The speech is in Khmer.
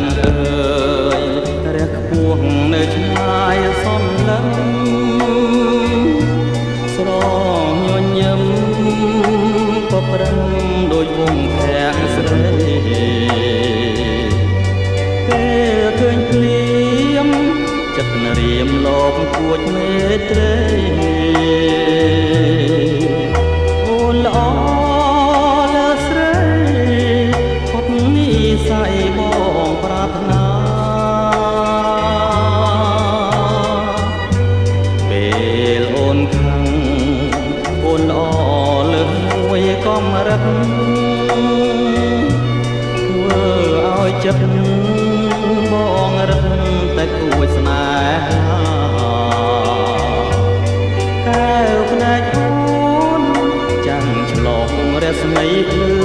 នអើយរះខ្ពស់នៅឆ្ងាយសំឡឹងស្រញញឹមក៏ប្រឹងដោយវងធាក់ស្រីពេលឃើញភ្លៀមចិត្តរៀមលោកគួចមេត្រីអូនល្អលើស្រីផុតនិស័យបងប្រាថ្នាពេលអូនខឹងអូនល្អលើសមួយកំរិតធ្វើឲ្យចិត្ត